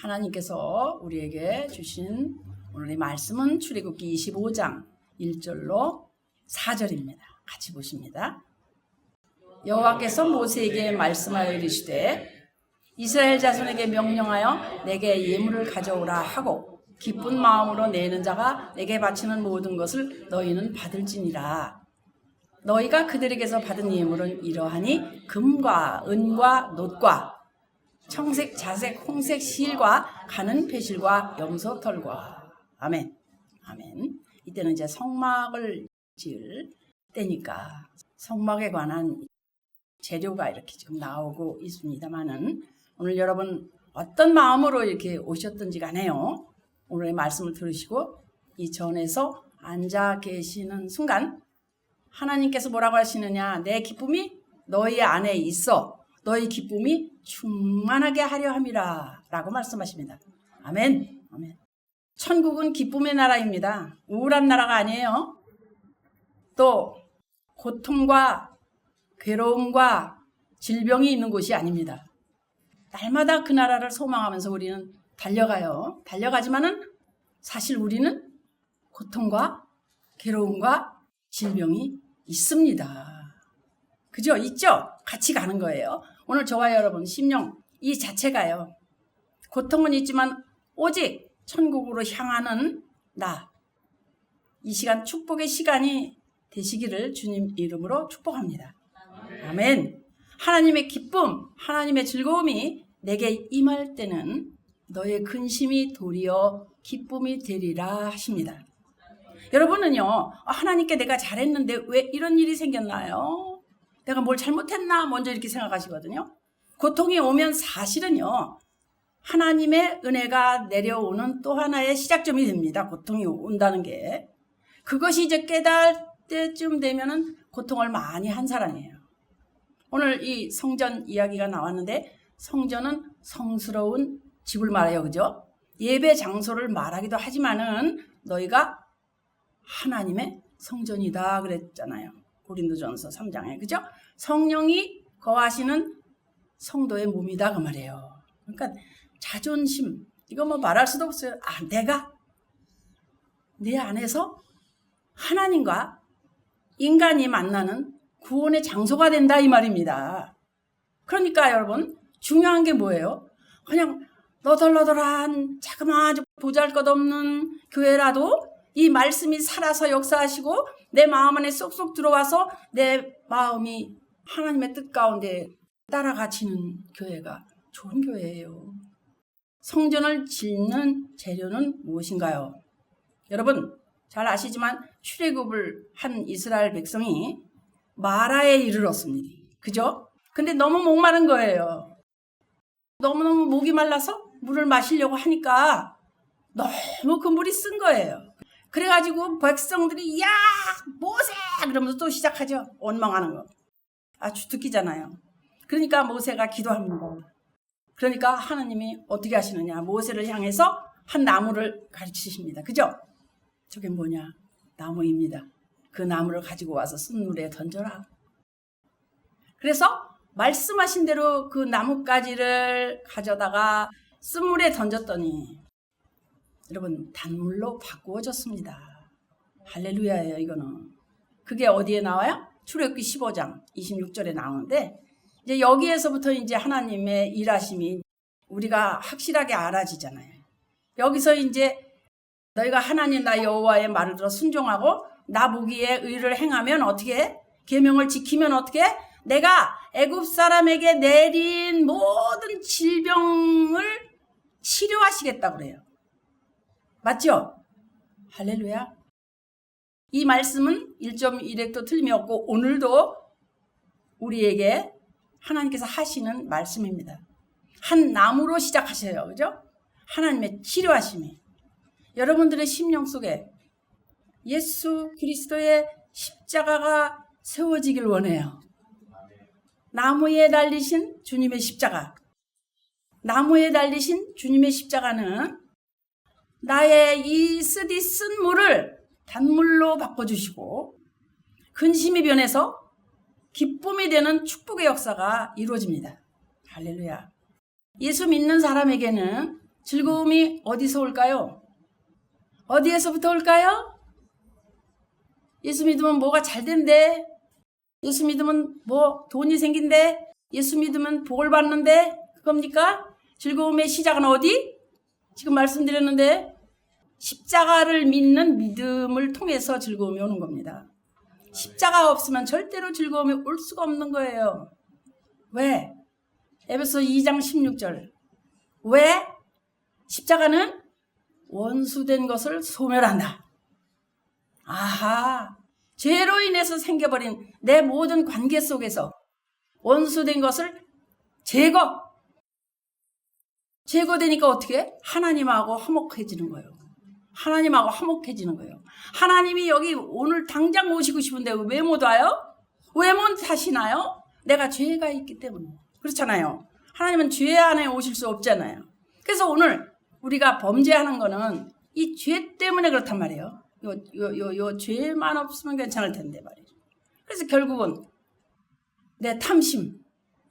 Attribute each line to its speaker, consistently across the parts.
Speaker 1: 하나님께서 우리에게 주신 오늘의 말씀은 출애굽기 25장 1절로 4절입니다. 같이 보십니다. 여호와께서 모세에게 말씀하여 이르시되 이스라엘 자손에게 명령하여 내게 예물을 가져오라 하고 기쁜 마음으로 내는 자가 내게 바치는 모든 것을 너희는 받을지니라. 너희가 그들에게서 받은 예물은 이러하니 금과 은과 놋과 청색, 자색, 홍색 실과 가는 배실과 염소털과. 아멘. 아멘. 이때는 이제 성막을 지을 때니까 성막에 관한 재료가 이렇게 지금 나오고 있습니다만은 오늘 여러분 어떤 마음으로 이렇게 오셨든지 간에요. 오늘의 말씀을 들으시고 이 전에서 앉아 계시는 순간 하나님께서 뭐라고 하시느냐? 내 기쁨이 너희 안에 있어. 너희 기쁨이 충만하게 하려 함이라 라고 말씀하십니다. 아멘. 아멘. 천국은 기쁨의 나라입니다. 우울한 나라가 아니에요. 또 고통과 괴로움과 질병이 있는 곳이 아닙니다. 날마다 그 나라를 소망하면서 우리는 달려가요. 달려가지만은 사실 우리는 고통과 괴로움과 질병이 있습니다. 그죠? 있죠? 같이 가는 거예요. 오늘 저와 여러분 심령 이 자체가요. 고통은 있지만 오직 천국으로 향하는 나. 이 시간 축복의 시간이 되시기를 주님 이름으로 축복합니다. 아멘. 하나님의 기쁨, 하나님의 즐거움이 내게 임할 때는 너의 근심이 도리어 기쁨이 되리라 하십니다. 여러분은요, 하나님께 내가 잘했는데 왜 이런 일이 생겼나요? 내가 뭘 잘못했나? 먼저 이렇게 생각하시거든요. 고통이 오면 사실은요, 하나님의 은혜가 내려오는 또 하나의 시작점이 됩니다. 고통이 온다는 게. 그것이 이제 깨달을 때쯤 되면은 고통을 많이 한 사람이에요. 오늘 이 성전 이야기가 나왔는데 성전은 성스러운 집을 말해요. 그죠? 예배 장소를 말하기도 하지만은 너희가 하나님의 성전이다 그랬잖아요. 고린도전서 3장에. 그죠? 성령이 거하시는 성도의 몸이다 그 말이에요. 그러니까 자존심 이거 뭐 말할 수도 없어요. 내가 내 안에서 하나님과 인간이 만나는 구원의 장소가 된다 이 말입니다. 그러니까 여러분 중요한 게 뭐예요? 그냥 너덜너덜한 자그마한 보잘것없는 교회라도 이 말씀이 살아서 역사하시고 내 마음 안에 쏙쏙 들어와서 내 마음이 하나님의 뜻 가운데 따라가지는 교회가 좋은 교회예요. 성전을 짓는 재료는 무엇인가요? 여러분 잘 아시지만 출애굽을 한 이스라엘 백성이 마라에 이르렀습니다. 그죠? 근데 너무 목마른 거예요. 너무너무 목이 말라서 물을 마시려고 하니까 너무 그 물이 쓴 거예요. 그래가지고 백성들이 야 모세 그러면서 또 시작하죠. 원망하는 거. 주특기잖아요. 그러니까 모세가 기도합니다. 그러니까 하나님이 어떻게 하시느냐. 모세를 향해서 한 나무를 가르치십니다. 그죠? 저게 뭐냐. 나무입니다. 그 나무를 가지고 와서 쓴물에 던져라. 그래서 말씀하신 대로 그 나뭇가지를 가져다가 쓴물에 던졌더니 여러분 단물로 바꾸어졌습니다. 할렐루야예요 이거는. 그게 어디에 나와요? 출애굽기 15장 26절에 나오는데 이제 여기에서부터 이제 하나님의 일하심이 우리가 확실하게 알아지잖아요. 여기서 이제 너희가 하나님 나 여호와의 말을 들어 순종하고 나 보기에 의를 행하면 어떻게 해? 계명을 지키면 어떻게 해? 내가 애굽 사람에게 내린 모든 질병을 치료하시겠다고 그래요. 맞죠? 할렐루야. 이 말씀은 1.1획도 틀림이 없고 오늘도 우리에게 하나님께서 하시는 말씀입니다. 한 나무로 시작하셔요. 그죠? 하나님의 치료하심이. 여러분들의 심령 속에 예수 그리스도의 십자가가 세워지길 원해요. 나무에 달리신 주님의 십자가. 나무에 달리신 주님의 십자가는 나의 이 쓰디 쓴 물을 단물로 바꿔주시고 근심이 변해서 기쁨이 되는 축복의 역사가 이루어집니다. 할렐루야. 예수 믿는 사람에게는 즐거움이 어디서 올까요? 어디에서부터 올까요? 예수 믿으면 뭐가 잘 된대. 예수 믿으면 뭐 돈이 생긴대. 예수 믿으면 복을 받는데. 그겁니까? 즐거움의 시작은 어디? 지금 말씀드렸는데 십자가를 믿는 믿음을 통해서 즐거움이 오는 겁니다. 십자가 없으면 절대로 즐거움이 올 수가 없는 거예요. 왜? 에베소 2장 16절. 왜? 십자가는 원수된 것을 소멸한다. 아하, 죄로 인해서 생겨버린 내 모든 관계 속에서 원수된 것을 제거되니까 어떻게 해? 하나님하고 화목해지는 거예요. 하나님하고 화목해지는 거예요. 하나님이 여기 오늘 당장 오시고 싶은데 왜 못 와요? 왜 못 하시나요? 내가 죄가 있기 때문에. 그렇잖아요. 하나님은 죄 안에 오실 수 없잖아요. 그래서 오늘 우리가 범죄하는 거는 이 죄 때문에 그렇단 말이에요. 요 죄만 없으면 괜찮을 텐데 말이죠. 그래서 결국은 내 탐심,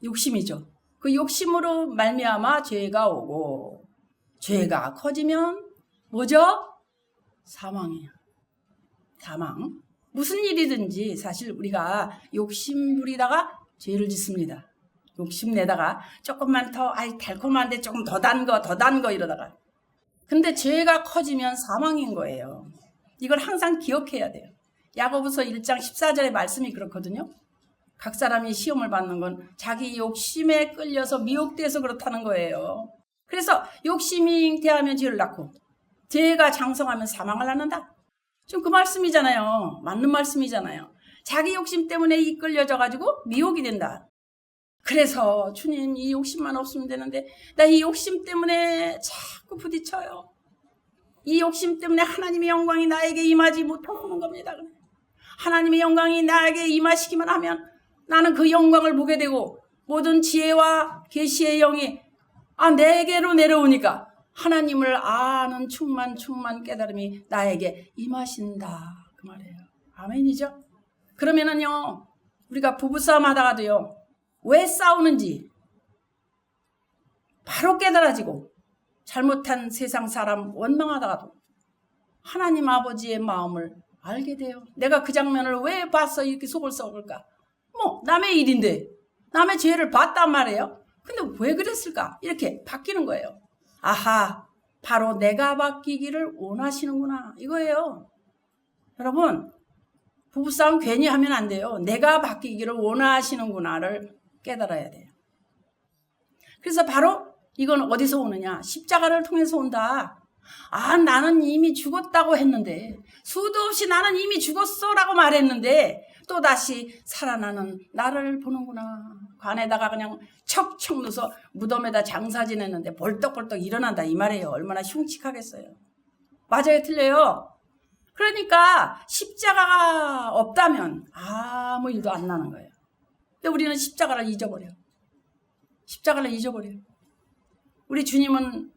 Speaker 1: 욕심이죠. 그 욕심으로 말미암아 죄가 오고 죄가 커지면 뭐죠? 사망이에요. 사망. 무슨 일이든지 사실 우리가 욕심 부리다가 죄를 짓습니다. 욕심 내다가 조금만 더 달콤한데 조금 더 단 거 이러다가. 근데 죄가 커지면 사망인 거예요. 이걸 항상 기억해야 돼요. 야고보서 1장 14절의 말씀이 그렇거든요. 각 사람이 시험을 받는 건 자기 욕심에 끌려서 미혹돼서 그렇다는 거예요. 그래서 욕심이 잉태하면 죄를 낳고 죄가 장성하면 사망을 낳는다. 지금 그 말씀이잖아요. 맞는 말씀이잖아요. 자기 욕심 때문에 이끌려져 가지고 미혹이 된다. 그래서 주님 이 욕심만 없으면 되는데 나 이 욕심 때문에 자꾸 부딪혀요. 이 욕심 때문에 하나님의 영광이 나에게 임하지 못하는 겁니다. 하나님의 영광이 나에게 임하시기만 하면 나는 그 영광을 보게 되고 모든 지혜와 계시의 영이 내게로 내려오니까 하나님을 아는 충만 깨달음이 나에게 임하신다. 그 말이에요. 아멘이죠? 그러면은요, 우리가 부부싸움 하다가도요, 왜 싸우는지 바로 깨달아지고 잘못한 세상 사람 원망하다가도 하나님 아버지의 마음을 알게 돼요. 내가 그 장면을 왜 봤어? 이렇게 속을 썩을까? 남의 일인데 남의 죄를 봤단 말이에요. 근데 왜 그랬을까? 이렇게 바뀌는 거예요. 아하, 바로 내가 바뀌기를 원하시는구나 이거예요. 여러분, 부부싸움 괜히 하면 안 돼요. 내가 바뀌기를 원하시는구나를 깨달아야 돼요. 그래서 바로 이건 어디서 오느냐? 십자가를 통해서 온다. 나는 이미 죽었다고 했는데, 수도 없이 나는 이미 죽었어라고 말했는데 또다시 살아나는 나를 보는구나. 관에다가 그냥 척척 넣어서 무덤에다 장사 지냈는데 벌떡벌떡 일어난다 이 말이에요. 얼마나 흉측하겠어요. 맞아요? 틀려요? 그러니까 십자가가 없다면 아무 일도 안 나는 거예요. 근데 우리는 십자가를 잊어버려요. 십자가를 잊어버려요. 우리 주님은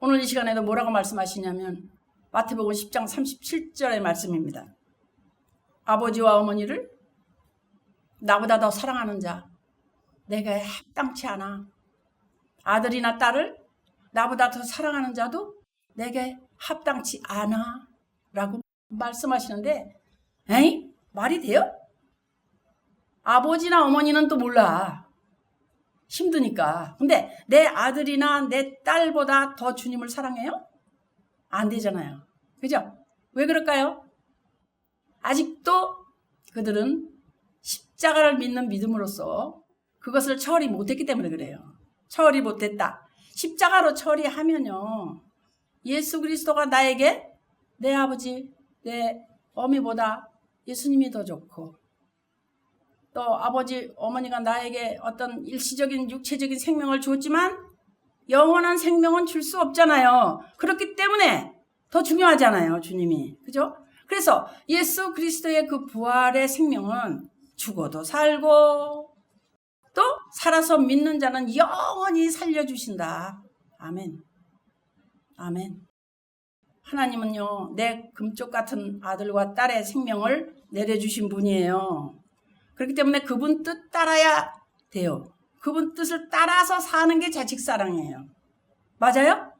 Speaker 1: 오늘 이 시간에도 뭐라고 말씀하시냐면 마태복음 10장 37절의 말씀입니다. 아버지와 어머니를 나보다 더 사랑하는 자 내게 합당치 않아. 아들이나 딸을 나보다 더 사랑하는 자도 내게 합당치 않아 라고 말씀하시는데 에이? 말이 돼요? 아버지나 어머니는 또 몰라. 힘드니까. 근데 내 아들이나 내 딸보다 더 주님을 사랑해요? 안 되잖아요. 그죠? 왜 그럴까요? 아직도 그들은 십자가를 믿는 믿음으로써 그것을 처리 못했기 때문에 그래요. 처리 못했다. 십자가로 처리하면요. 예수 그리스도가 나에게 내 아버지, 내 어미보다 예수님이 더 좋고 또 아버지, 어머니가 나에게 어떤 일시적인 육체적인 생명을 주었지만 영원한 생명은 줄 수 없잖아요. 그렇기 때문에 더 중요하잖아요. 주님이. 그죠? 그래서 예수 그리스도의 그 부활의 생명은 죽어도 살고 또 살아서 믿는 자는 영원히 살려주신다. 아멘. 아멘. 하나님은요, 내 금쪽 같은 아들과 딸의 생명을 내려주신 분이에요. 그렇기 때문에 그분 뜻 따라야 돼요. 그분 뜻을 따라서 사는 게 자식사랑이에요. 맞아요?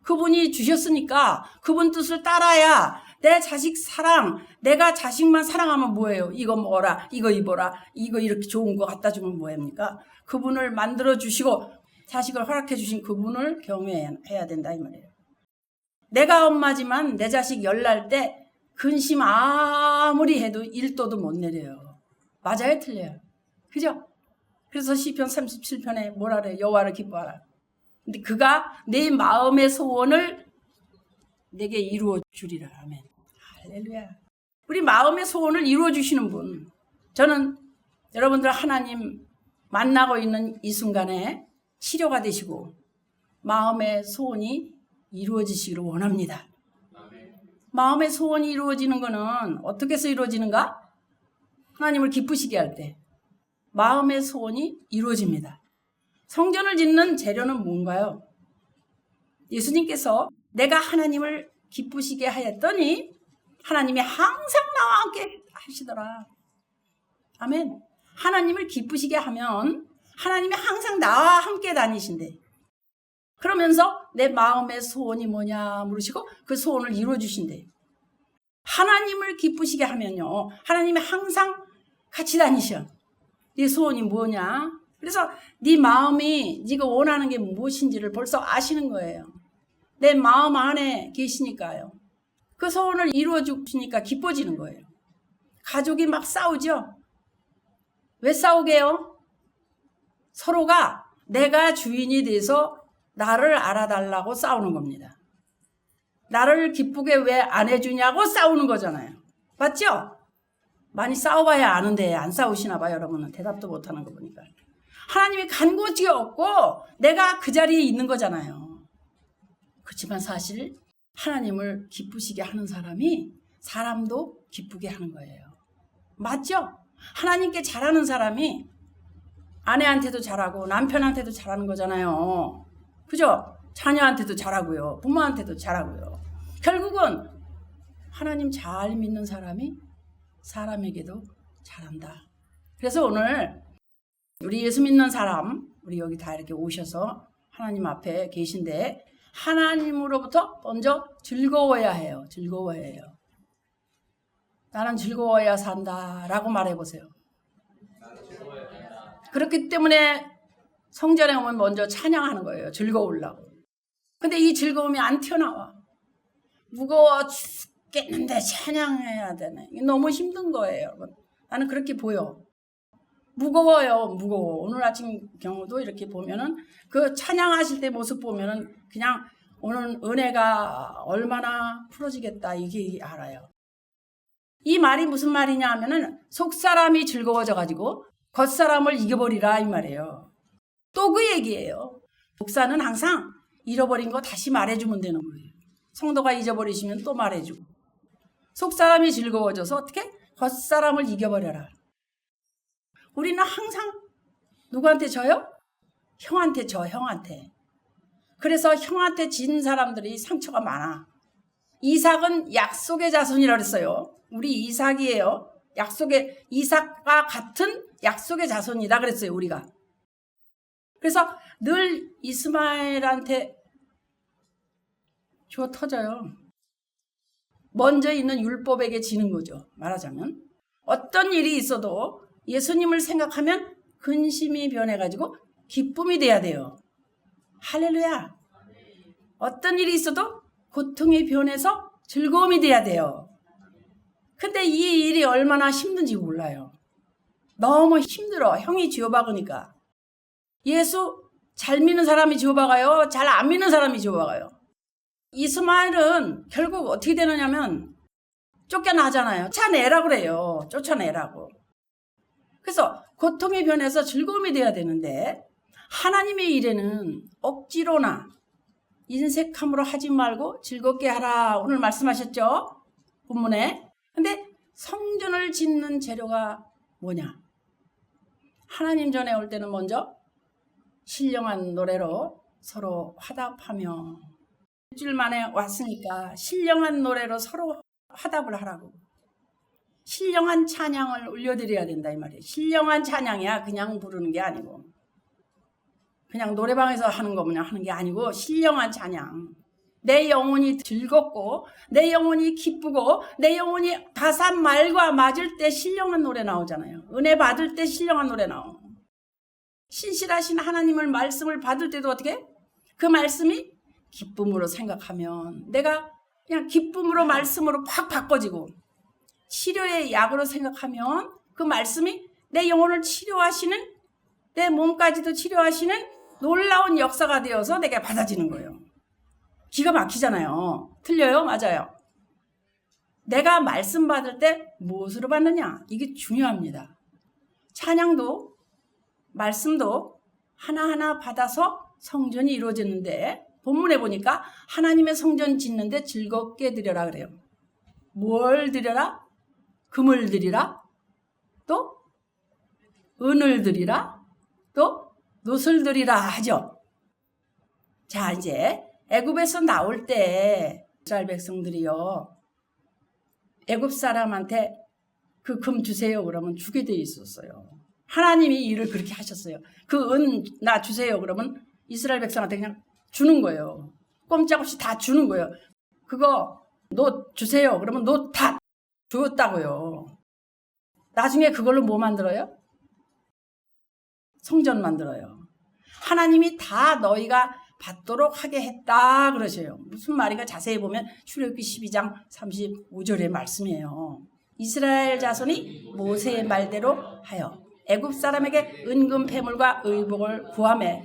Speaker 1: 그분이 주셨으니까 그분 뜻을 따라야 내 자식 사랑, 내가 자식만 사랑하면 뭐예요? 이거 먹어라, 이거 입어라, 이거 이렇게 좋은 거 갖다 주면 뭐합니까? 그분을 만들어 주시고 자식을 허락해 주신 그분을 경외해야 된다 이 말이에요. 내가 엄마지만 내 자식 열날 때 근심 아무리 해도 1도도 못 내려요. 맞아요? 틀려요? 그죠? 그래서 시편 37편에 뭐라 그래요? 여호와를 기뻐하라. 근데 그가 내 마음의 소원을 내게 이루어 주리라. 아멘. 할렐루야. 우리 마음의 소원을 이루어 주시는 분. 저는 여러분들 하나님 만나고 있는 이 순간에 치료가 되시고 마음의 소원이 이루어지시기를 원합니다. 마음의 소원이 이루어지는 것은 어떻게 해서 이루어지는가? 하나님을 기쁘시게 할 때 마음의 소원이 이루어집니다. 성전을 짓는 재료는 뭔가요? 예수님께서 내가 하나님을 기쁘시게 하였더니 하나님이 항상 나와 함께 하시더라. 아멘. 하나님을 기쁘시게 하면 하나님이 항상 나와 함께 다니신대. 그러면서 내 마음의 소원이 뭐냐 물으시고 그 소원을 이루어주신대. 하나님을 기쁘시게 하면요, 하나님이 항상 같이 다니셔. 네 소원이 뭐냐? 그래서 네 마음이 네가 원하는 게 무엇인지를 벌써 아시는 거예요. 내 마음 안에 계시니까요. 그 소원을 이루어주시니까 기뻐지는 거예요. 가족이 막 싸우죠? 왜 싸우게요? 서로가 내가 주인이 돼서 나를 알아달라고 싸우는 겁니다. 나를 기쁘게 왜 안 해주냐고 싸우는 거잖아요. 맞죠? 많이 싸워봐야 아는데 안 싸우시나 봐요. 여러분은 대답도 못하는 거 보니까. 하나님이 간고지 없고 내가 그 자리에 있는 거잖아요. 그렇지만 사실 하나님을 기쁘시게 하는 사람이 사람도 기쁘게 하는 거예요. 맞죠? 하나님께 잘하는 사람이 아내한테도 잘하고 남편한테도 잘하는 거잖아요. 그죠? 자녀한테도 잘하고요. 부모한테도 잘하고요. 결국은 하나님 잘 믿는 사람이 사람에게도 잘한다. 그래서 오늘 우리 예수 믿는 사람, 우리 여기 다 이렇게 오셔서 하나님 앞에 계신데 하나님으로부터 먼저 즐거워야 해요. 즐거워야 해요. 나는 즐거워야 산다라고 말해보세요. 그렇기 때문에 성전에 오면 먼저 찬양하는 거예요. 즐거우려고. 근데 이 즐거움이 안 튀어나와. 무거워 죽겠는데 찬양해야 되네. 이게 너무 힘든 거예요, 여러분. 나는 그렇게 보여. 무거워요, 무거워. 오늘 아침 경우도 이렇게 보면은 그 찬양하실 때 모습 보면은 그냥 오늘 은혜가 얼마나 풀어지겠다 이게 알아요. 이 말이 무슨 말이냐 하면은 속사람이 즐거워져가지고 겉사람을 이겨버리라 이 말이에요. 또 그 얘기예요. 목사는 항상 잃어버린 거 다시 말해주면 되는 거예요. 성도가 잊어버리시면 또 말해주고. 속사람이 즐거워져서 어떻게? 겉사람을 이겨버려라. 우리는 항상 누구한테 져요? 형한테 져, 형한테. 그래서 형한테 진 사람들이 상처가 많아. 이삭은 약속의 자손이라 그랬어요. 우리 이삭이에요. 약속의, 이삭과 같은 약속의 자손이다 그랬어요, 우리가. 그래서 늘 이스마엘한테 주워 터져요. 먼저 있는 율법에게 지는 거죠. 말하자면. 어떤 일이 있어도 예수님을 생각하면 근심이 변해가지고 기쁨이 돼야 돼요. 할렐루야. 어떤 일이 있어도 고통이 변해서 즐거움이 돼야 돼요. 근데 이 일이 얼마나 힘든지 몰라요. 너무 힘들어. 형이 쥐어박으니까. 예수 잘 믿는 사람이 쥐어박아요? 잘 안 믿는 사람이 쥐어박아요? 이스마엘은 결국 어떻게 되느냐면 쫓겨나잖아요. 쫓아내라 그래요. 쫓아내라고. 그래서 고통이 변해서 즐거움이 돼야 되는데 하나님의 일에는 억지로나 인색함으로 하지 말고 즐겁게 하라. 오늘 말씀하셨죠? 본문에. 근데 성전을 짓는 재료가 뭐냐? 하나님 전에 올 때는 먼저 신령한 노래로 서로 화답하며 일주일 만에 왔으니까 신령한 노래로 서로 화답을 하라고. 신령한 찬양을 올려드려야 된다 이 말이에요. 신령한 찬양이야 그냥 부르는 게 아니고. 그냥 노래방에서 하는 거 그냥 하는 게 아니고 신령한 찬양. 내 영혼이 즐겁고 내 영혼이 기쁘고 내 영혼이 가사 말과 맞을 때 신령한 노래 나오잖아요. 은혜 받을 때 신령한 노래 나오고, 신실하신 하나님을 말씀을 받을 때도 어떻게? 그 말씀이 기쁨으로 생각하면 내가 그냥 기쁨으로 말씀으로 팍 바꿔지고, 치료의 약으로 생각하면 그 말씀이 내 영혼을 치료하시는, 내 몸까지도 치료하시는 놀라운 역사가 되어서 내게 받아지는 거예요. 기가 막히잖아요. 틀려요? 맞아요. 내가 말씀 받을 때 무엇으로 받느냐? 이게 중요합니다. 찬양도 말씀도 하나하나 받아서 성전이 이루어지는데, 본문에 보니까 하나님의 성전 짓는데 즐겁게 드려라 그래요. 뭘 드려라? 금을 드리라, 또 은을 드리라, 또 놋을 드리라 하죠. 자, 이제 애굽에서 나올 때 이스라엘 백성들이요, 애굽 사람한테 그 금 주세요 그러면 주게 돼 있었어요. 하나님이 일을 그렇게 하셨어요. 그 은 나 주세요 그러면 이스라엘 백성한테 그냥 주는 거예요. 꼼짝없이 다 주는 거예요. 그거 놋 주세요 그러면 놋 다 줬다고요. 나중에 그걸로 뭐 만들어요? 성전 만들어요. 하나님이 다 너희가 받도록 하게 했다 그러셔요. 무슨 말인가 자세히 보면 출애굽기 12장 35절의 말씀이에요. 이스라엘 자손이 모세의 말대로 하여 애굽 사람에게 은금 패물과 의복을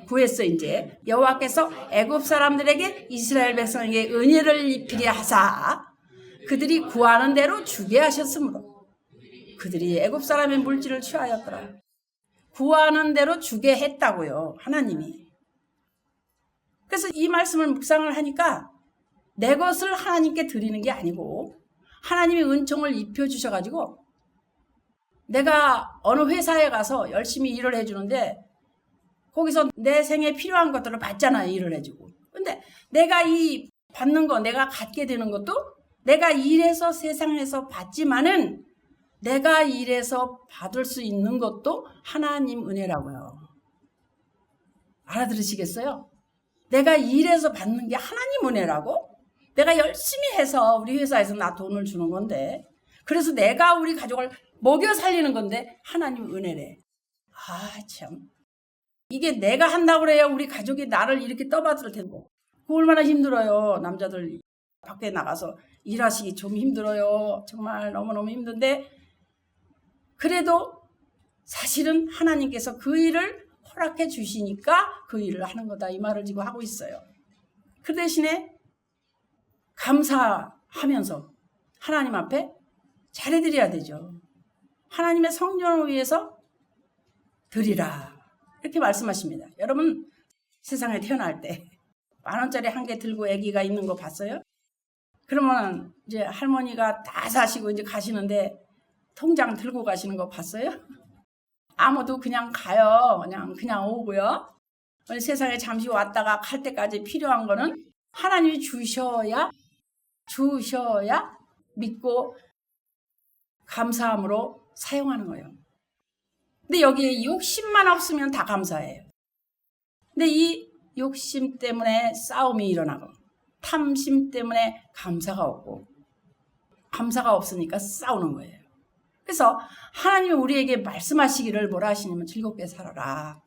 Speaker 1: 구했어. 이제 여호와께서 애굽 사람들에게 이스라엘 백성에게 은혜를 입히게 하사 그들이 구하는 대로 주게 하셨으므로, 그들이 애굽 사람의 물질을 취하였더라. 구하는 대로 주게 했다고요, 하나님이. 그래서 이 말씀을 묵상을 하니까 내 것을 하나님께 드리는 게 아니고 하나님이 은총을 입혀주셔가지고, 내가 어느 회사에 가서 열심히 일을 해주는데 거기서 내 생에 필요한 것들을 받잖아요, 일을 해주고. 근데 내가 이 받는 거, 내가 갖게 되는 것도 내가 일해서 세상에서 받지만은 내가 일해서 받을 수 있는 것도 하나님 은혜라고요. 알아들으시겠어요? 내가 일해서 받는 게 하나님 은혜라고? 내가 열심히 해서 우리 회사에서 나 돈을 주는 건데, 그래서 내가 우리 가족을 먹여 살리는 건데 하나님 은혜래. 아, 참. 이게 내가 한다고 그래야 우리 가족이 나를 이렇게 떠받을 텐데. 그 얼마나 힘들어요. 남자들 밖에 나가서 일하시기 좀 힘들어요. 정말 너무너무 힘든데, 그래도 사실은 하나님께서 그 일을 허락해 주시니까 그 일을 하는 거다, 이 말을 지금 하고 있어요. 그 대신에 감사하면서 하나님 앞에 잘해드려야 되죠. 하나님의 성전을 위해서 드리라, 이렇게 말씀하십니다. 여러분, 세상에 태어날 때 10,000원짜리 한 개 들고 아기가 있는 거 봤어요? 그러면 이제 할머니가 다 사시고 이제 가시는데 통장 들고 가시는 거 봤어요? 아무도 그냥 가요. 그냥 오고요. 세상에 잠시 왔다가 갈 때까지 필요한 거는 하나님이 주셔야 믿고 감사함으로 사용하는 거예요. 근데 여기에 욕심만 없으면 다 감사해요. 근데 이 욕심 때문에 싸움이 일어나고, 탐심 때문에 감사가 없고, 감사가 없으니까 싸우는 거예요. 그래서 하나님이 우리에게 말씀하시기를 뭐라 하시냐면, 즐겁게 살아라,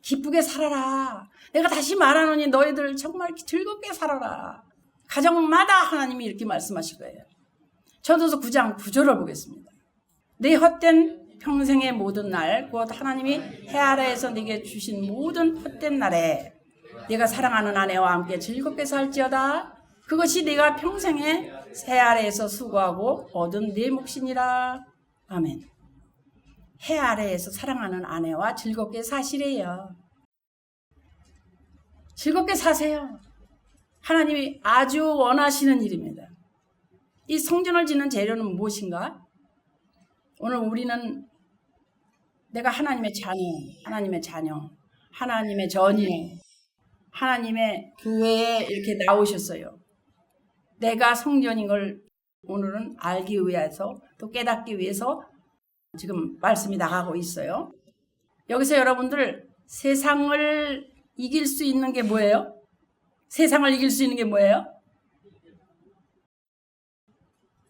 Speaker 1: 기쁘게 살아라. 내가 다시 말하노니 너희들 정말 즐겁게 살아라. 가정마다 하나님이 이렇게 말씀하실 거예요. 전도서 9장 9절을 보겠습니다. 내 헛된 평생의 모든 날, 곧 하나님이 해 아래에서 네게 주신 모든 헛된 날에 네가 사랑하는 아내와 함께 즐겁게 살지어다. 그것이 네가 평생에 해 아래에서 수고하고 얻은 네 몫이니라. 아멘. 해 아래에서 사랑하는 아내와 즐겁게 사시래요. 즐겁게 사세요. 하나님이 아주 원하시는 일입니다. 이 성전을 짓는 재료는 무엇인가? 오늘 우리는 내가 하나님의 자녀, 하나님의 전이, 하나님의 교회에 이렇게 나오셨어요. 내가 성전인 걸 오늘은 알기 위해서, 또 깨닫기 위해서 지금 말씀이 나가고 있어요. 여기서 여러분들 세상을 이길 수 있는 게 뭐예요? 세상을 이길 수 있는 게 뭐예요?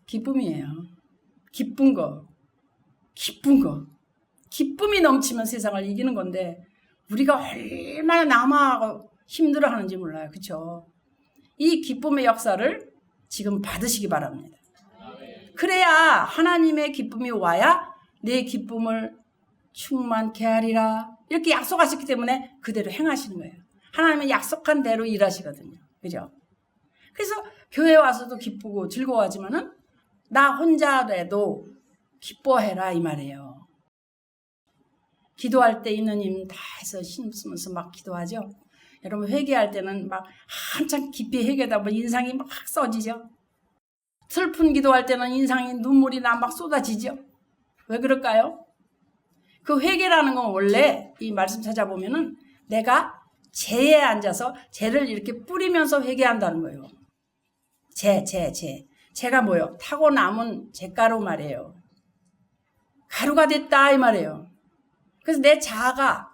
Speaker 1: 기쁨이에요. 기쁜 거. 기쁨이 넘치면 세상을 이기는 건데 우리가 얼마나 남아하고 힘들어하는지 몰라요. 그렇죠? 이 기쁨의 역사를 지금 받으시기 바랍니다. 그래야 하나님의 기쁨이 와야 내 기쁨을 충만케 하리라 이렇게 약속하셨기 때문에 그대로 행하시는 거예요. 하나님은 약속한 대로 일하시거든요. 그죠? 그래서 교회 와서도 기쁘고 즐거워하지만은 나 혼자라도 기뻐해라 이 말이에요. 기도할 때 있는 힘 다 해서 힘쓰면서 막 기도하죠. 여러분 회개할 때는 막 한참 깊이 회개하다 보면 인상이 막 써지죠. 슬픈 기도할 때는 인상이 눈물이 나 막 쏟아지죠. 왜 그럴까요? 그 회개라는 건 원래 이 말씀 찾아보면은 내가 재에 앉아서 재를 이렇게 뿌리면서 회개한다는 거예요. 재가 뭐예요? 타고 남은 재가루 말이에요. 가루가 됐다 이 말이에요. 그래서 내 자아가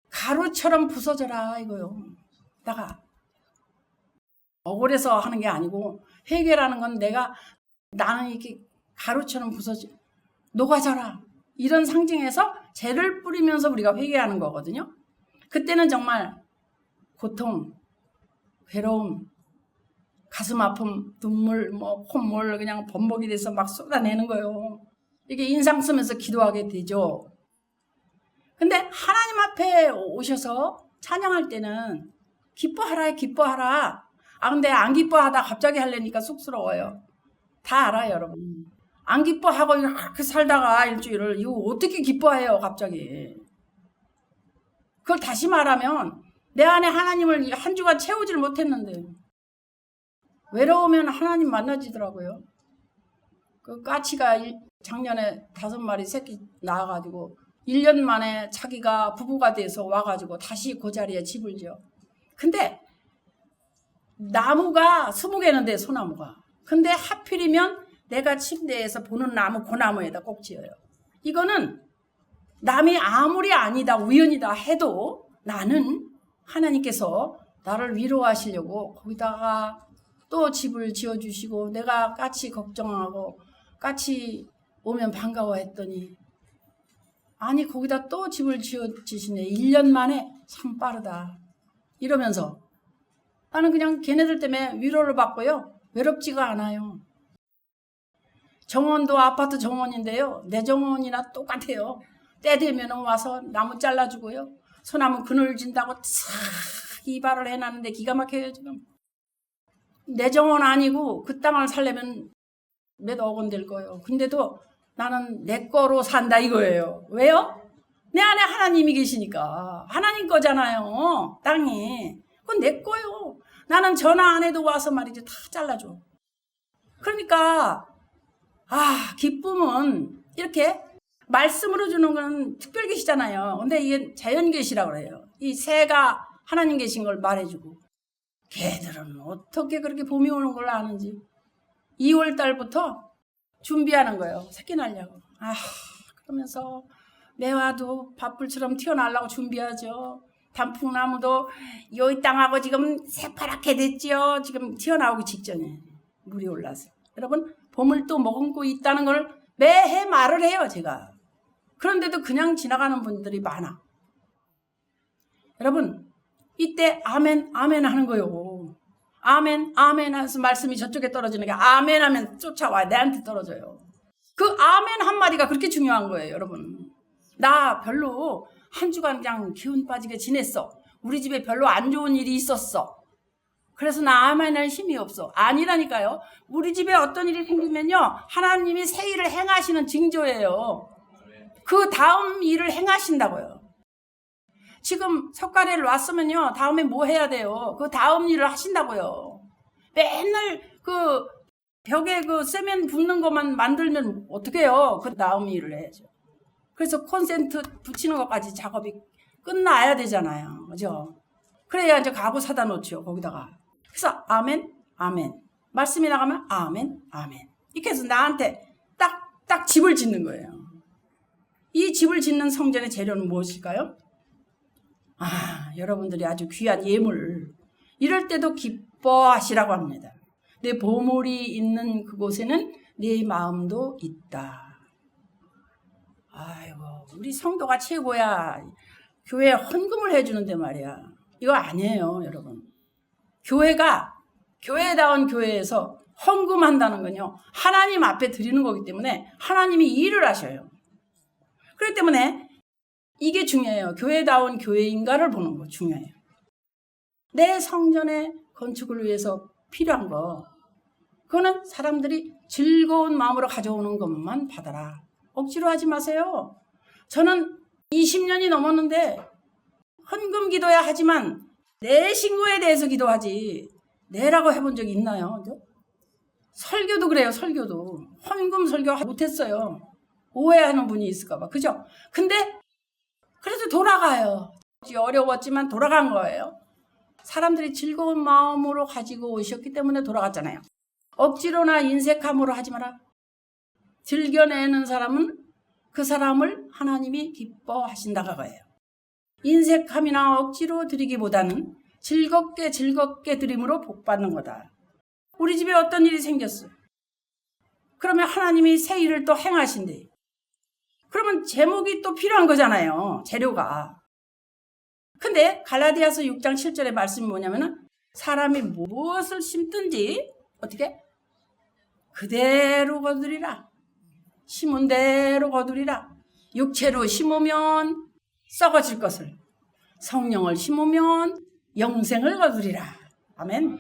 Speaker 1: 가루처럼 부서져라 이거요. 나가 억울해서 하는 게 아니고 회개라는 건 나는 이렇게 가루처럼 녹아져라 이런 상징에서 재를 뿌리면서 우리가 회개하는 거거든요. 그때는 정말 고통, 괴로움, 가슴 아픔, 눈물, 콧물 그냥 범벅이 돼서 막 쏟아내는 거예요. 이게 인상 쓰면서 기도하게 되죠. 근데 하나님 앞에 오셔서 찬양할 때는 기뻐하라. 근데 안 기뻐하다 갑자기 하려니까 쑥스러워요. 다 알아요, 여러분. 안 기뻐하고 이렇게 살다가 일주일을 이거 어떻게 기뻐해요, 갑자기. 그걸 다시 말하면 내 안에 하나님을 한 주간 채우지를 못했는데 외로우면 하나님 만나지더라고요. 그 까치가 작년에 5마리 새끼 낳아가지고 1년 만에 자기가 부부가 돼서 와가지고 다시 그 자리에 집을 지어. 근데 나무가 20개는데 소나무가. 근데 하필이면 내가 침대에서 보는 나무 그 나무에다 꼭 지어요. 이거는 남이 아무리 아니다 우연이다 해도 나는 하나님께서 나를 위로하시려고 거기다가 또 집을 지어주시고 내가 까치 걱정하고 까치 오면 반가워했더니 아니 거기다 또 집을 지어주시네. 1년 만에 참 빠르다. 이러면서 나는 그냥 걔네들 때문에 위로를 받고요. 외롭지가 않아요. 정원도 아파트 정원인데요. 내 정원이나 똑같아요. 때 되면 와서 나무 잘라주고요. 소나무 그늘진다고 싹 이발을 해놨는데 기가 막혀요 지금. 내 정원 아니고 그 땅을 살려면 몇 억 원 될 거예요. 근데도 나는 내 거로 산다 이거예요. 왜요? 내 안에 하나님이 계시니까. 하나님 거잖아요. 땅이. 그건 내 거예요. 나는 전화 안 해도 와서 말이지 다 잘라줘. 그러니까 기쁨은 이렇게 말씀으로 주는 건 특별 계시잖아요. 근데 이게 자연 계시라고 그래요. 이 새가 하나님 계신 걸 말해주고 걔들은 어떻게 그렇게 봄이 오는 걸 아는지 2월 달부터 준비하는 거예요. 새끼 날려고. 그러면서 매화도 밥풀처럼 튀어나오려고 준비하죠. 단풍나무도 이 땅하고 지금 새파랗게 됐죠. 지금 튀어나오기 직전에 물이 올라서. 여러분 봄을 또 머금고 있다는 걸 매해 말을 해요 제가. 그런데도 그냥 지나가는 분들이 많아. 여러분 이때 아멘 아멘 하는 거예요. 아멘 아멘 하면서 말씀이 저쪽에 떨어지는 게 아멘 하면 쫓아와 내한테 떨어져요. 그 아멘 한마디가 그렇게 중요한 거예요 여러분. 나 별로 한 주간 그냥 기운 빠지게 지냈어. 우리 집에 별로 안 좋은 일이 있었어. 그래서 나 아멘할 힘이 없어. 아니라니까요. 우리 집에 어떤 일이 생기면요 하나님이 새 일을 행하시는 징조예요. 그 다음 일을 행하신다고요. 지금 석가래를 왔으면요 다음에 뭐 해야 돼요? 그 다음 일을 하신다고요. 맨날 그 벽에 그 세면 붙는 것만 만들면 어떻게 해요? 그 다음 일을 해야죠. 그래서 콘센트 붙이는 것까지 작업이 끝나야 되잖아요. 그죠? 그래야 이제 가구 사다 놓죠 거기다가. 그래서 아멘 아멘 말씀이 나가면 아멘 아멘 이렇게 해서 나한테 딱 집을 짓는 거예요. 이 집을 짓는 성전의 재료는 무엇일까요? 여러분들이 아주 귀한 예물, 이럴 때도 기뻐하시라고 합니다. 내 보물이 있는 그곳에는 내 마음도 있다. 아이고, 우리 성도가 최고야. 교회에 헌금을 해주는데 말이야. 이거 아니에요, 여러분. 교회가 교회다운 교회에서 헌금한다는 건요, 하나님 앞에 드리는 거기 때문에 하나님이 일을 하셔요. 그렇기 때문에 이게 중요해요. 교회다운 교회인가를 보는 거 중요해요. 내 성전의 건축을 위해서 필요한 거, 그거는 사람들이 즐거운 마음으로 가져오는 것만 받아라. 억지로 하지 마세요. 저는 20년이 넘었는데 헌금 기도야 하지만 내 신고에 대해서 기도하지 내라고 해본 적이 있나요? 설교도 그래요. 설교도 헌금 설교 못했어요. 오해하는 분이 있을까 봐. 그죠? 근데 그래도 돌아가요. 어려웠지만 돌아간 거예요. 사람들이 즐거운 마음으로 가지고 오셨기 때문에 돌아갔잖아요. 억지로나 인색함으로 하지 마라. 즐겨내는 사람은 그 사람을 하나님이 기뻐하신다가 거예요. 인색함이나 억지로 드리기보다는 즐겁게 드림으로 복받는 거다. 우리 집에 어떤 일이 생겼어. 그러면 하나님이 새 일을 또 행하신대. 그러면 제목이 또 필요한 거잖아요. 재료가. 근데 갈라디아서 6장 7절의 말씀이 뭐냐면은 사람이 무엇을 심든지 어떻게? 그대로 거두리라. 심은 대로 거두리라. 육체로 심으면 썩어질 것을, 성령을 심으면 영생을 거두리라. 아멘.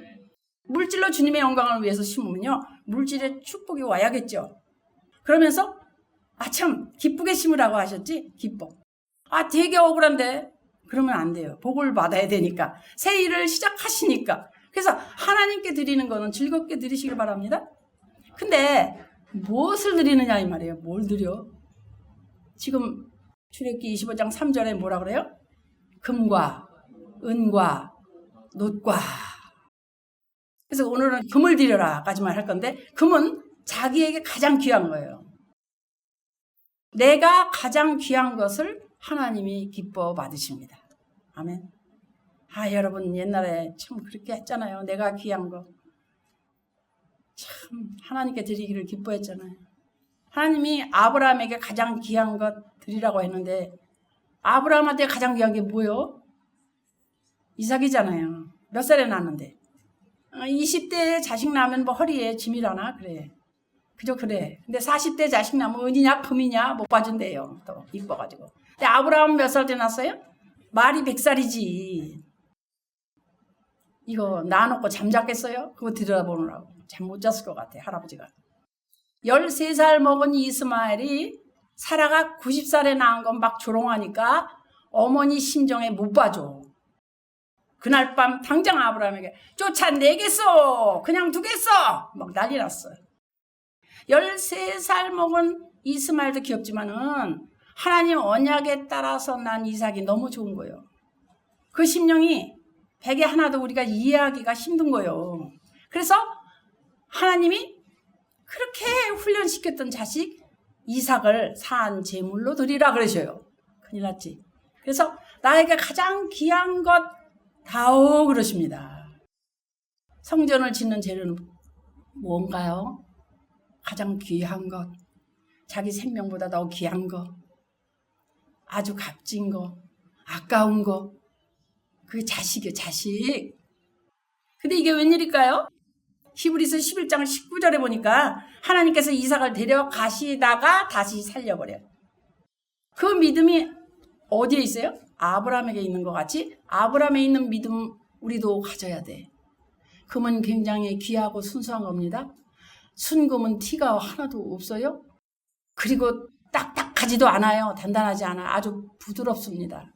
Speaker 1: 물질로 주님의 영광을 위해서 심으면요, 물질의 축복이 와야겠죠. 그러면서 참 기쁘게 심으라고 하셨지. 기뻐. 되게 억울한데 그러면 안 돼요. 복을 받아야 되니까. 새 일을 시작하시니까. 그래서 하나님께 드리는 거는 즐겁게 드리시길 바랍니다. 근데 무엇을 드리느냐 이 말이에요. 뭘 드려? 지금 출애굽기 25장 3절에 뭐라 그래요? 금과 은과 놋과. 그래서 오늘은 금을 드려라까지만 할 건데, 금은 자기에게 가장 귀한 거예요. 내가 가장 귀한 것을 하나님이 기뻐 받으십니다. 아멘. 여러분 옛날에 참 그렇게 했잖아요. 내가 귀한 거 참 하나님께 드리기를 기뻐했잖아요. 하나님이 아브라함에게 가장 귀한 것 드리라고 했는데, 아브라함한테 가장 귀한 게 뭐예요? 이삭이잖아요. 몇 살에 낳았는데? 20대에 자식 낳으면 뭐 허리에 짐이라나? 그래. 그죠? 그래. 근데 40대 자식 낳으면 은이냐 금이냐 못 봐준대요. 또 이뻐가지고. 근데 아브라함은 몇 살 때 낳았어요? 말이 100살이지. 이거 낳아놓고 잠잤겠어요? 그거 들여다보느라고. 잠 못 잤을 것 같아, 할아버지가. 13살 먹은 이스마엘이 사라가 90살에 낳은 건 막 조롱하니까 어머니 심정에 못 봐줘. 그날 밤 당장 아브라함에게 쫓아내겠어, 그냥 두겠어, 막 난리 났어요. 13살 먹은 이스마엘도 귀엽지만은 하나님 언약에 따라서 난 이삭이 너무 좋은 거예요. 그 심령이 100에 하나도 우리가 이해하기가 힘든 거예요. 그래서 하나님이 그렇게 훈련시켰던 자식 이삭을 산 제물로 드리라 그러셔요. 큰일 났지. 그래서 나에게 가장 귀한 것 다오 그러십니다. 성전을 짓는 재료는 뭔가요? 가장 귀한 것, 자기 생명보다 더 귀한 것, 아주 값진 거, 아까운 거, 그게 자식이에요, 자식. 근데 이게 웬일일까요? 히브리서 11장 19절에 보니까 하나님께서 이삭을 데려가시다가 다시 살려버려요. 그 믿음이 어디에 있어요? 아브라함에게 있는 것 같이 아브라함에 있는 믿음 우리도 가져야 돼. 금은 굉장히 귀하고 순수한 겁니다. 순금은 티가 하나도 없어요. 그리고 딱딱하지도 않아요. 단단하지 않아. 아주 부드럽습니다.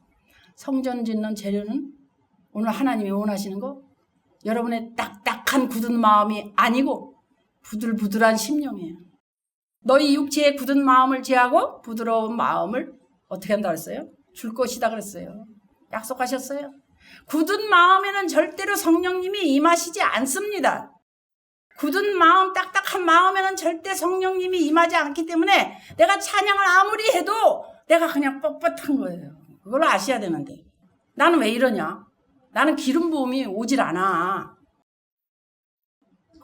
Speaker 1: 성전 짓는 재료는 오늘 하나님이 원하시는 거, 여러분의 딱딱한 굳은 마음이 아니고 부들부들한 심령이에요. 너희 육체의 굳은 마음을 제하고 부드러운 마음을 어떻게 한다고 했어요? 줄 것이다 그랬어요. 약속하셨어요. 굳은 마음에는 절대로 성령님이 임하시지 않습니다. 굳은 마음, 딱딱한 마음에는 절대 성령님이 임하지 않기 때문에 내가 찬양을 아무리 해도 내가 그냥 뻣뻣한 거예요. 그걸 아셔야 되는데. 나는 왜 이러냐? 나는 기름 부음이 오질 않아.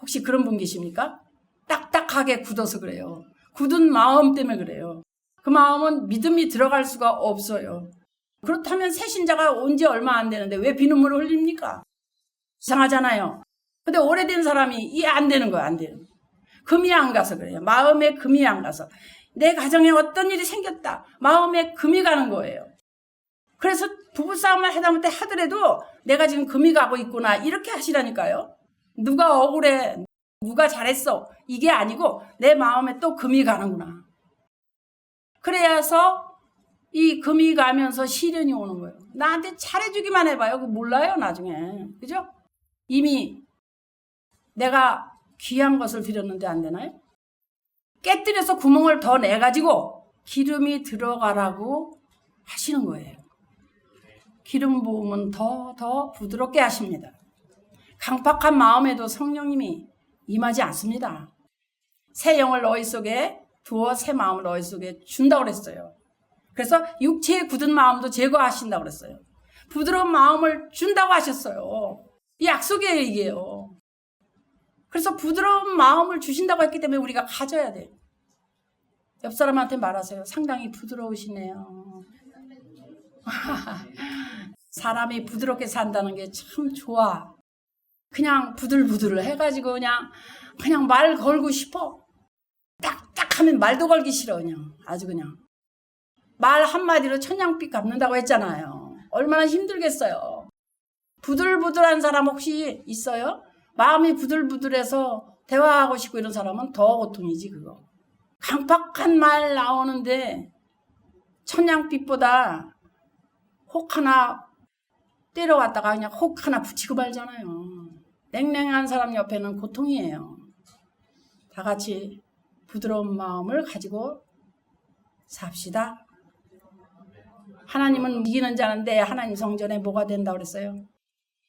Speaker 1: 혹시 그런 분 계십니까? 딱딱하게 굳어서 그래요. 굳은 마음 때문에 그래요. 그 마음은 믿음이 들어갈 수가 없어요. 그렇다면 새 신자가 온 지 얼마 안 되는데 왜 비눗물을 흘립니까? 이상하잖아요. 근데 오래된 사람이 이해 안 되는 거예요. 안 되는 거예요. 금이 안 가서 그래요. 마음에 금이 안 가서. 내 가정에 어떤 일이 생겼다. 마음에 금이 가는 거예요. 그래서 부부싸움을 하다못해 하더라도 내가 지금 금이 가고 있구나. 이렇게 하시라니까요. 누가 억울해. 누가 잘했어. 이게 아니고 내 마음에 또 금이 가는구나. 그래서 이 금이 가면서 시련이 오는 거예요. 나한테 잘해주기만 해봐요. 그거 몰라요 나중에. 그죠? 이미 내가 귀한 것을 드렸는데 안 되나요? 깨뜨려서 구멍을 더 내가지고 기름이 들어가라고 하시는 거예요. 기름 부음은 더 부드럽게 하십니다. 강팍한 마음에도 성령님이 임하지 않습니다. 새 영을 너희 속에 두어 새 마음을 너희 속에 준다고 그랬어요. 그래서 육체의 굳은 마음도 제거하신다고 그랬어요. 부드러운 마음을 준다고 하셨어요. 이 약속이에요, 이게요. 그래서 부드러운 마음을 주신다고 했기 때문에 우리가 가져야 돼요. 옆 사람한테 말하세요. 상당히 부드러우시네요. 사람이 부드럽게 산다는 게 참 좋아. 그냥 부들부들 해가지고 그냥 말 걸고 싶어. 딱딱하면 말도 걸기 싫어. 그냥 아주 그냥 말 한마디로 천냥빚 갚는다고 했잖아요. 얼마나 힘들겠어요. 부들부들한 사람 혹시 있어요? 마음이 부들부들해서 대화하고 싶고 이런 사람은 더 고통이지 그거. 강팍한 말 나오는데 천냥빚보다 혹 하나 때려왔다가 그냥 혹 하나 붙이고 말잖아요. 냉랭한 사람 옆에는 고통이에요. 다 같이 부드러운 마음을 가지고 삽시다. 하나님은 이기는 자는데 하나님 성전에 뭐가 된다고 그랬어요?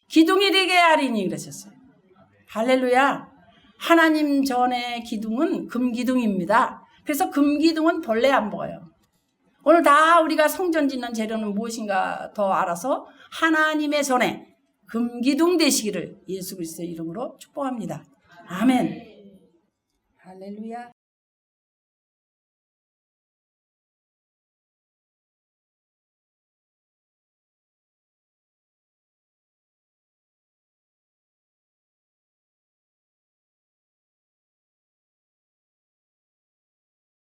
Speaker 1: 기둥이 되게 하리니 그러셨어요. 할렐루야. 하나님 전의 기둥은 금기둥입니다. 그래서 금기둥은 벌레 안 먹어요. 오늘 다 우리가 성전 짓는 재료는 무엇인가 더 알아서 하나님의 전에 금기둥 되시기를 예수 그리스도의 이름으로 축복합니다. 아멘. 할렐루야.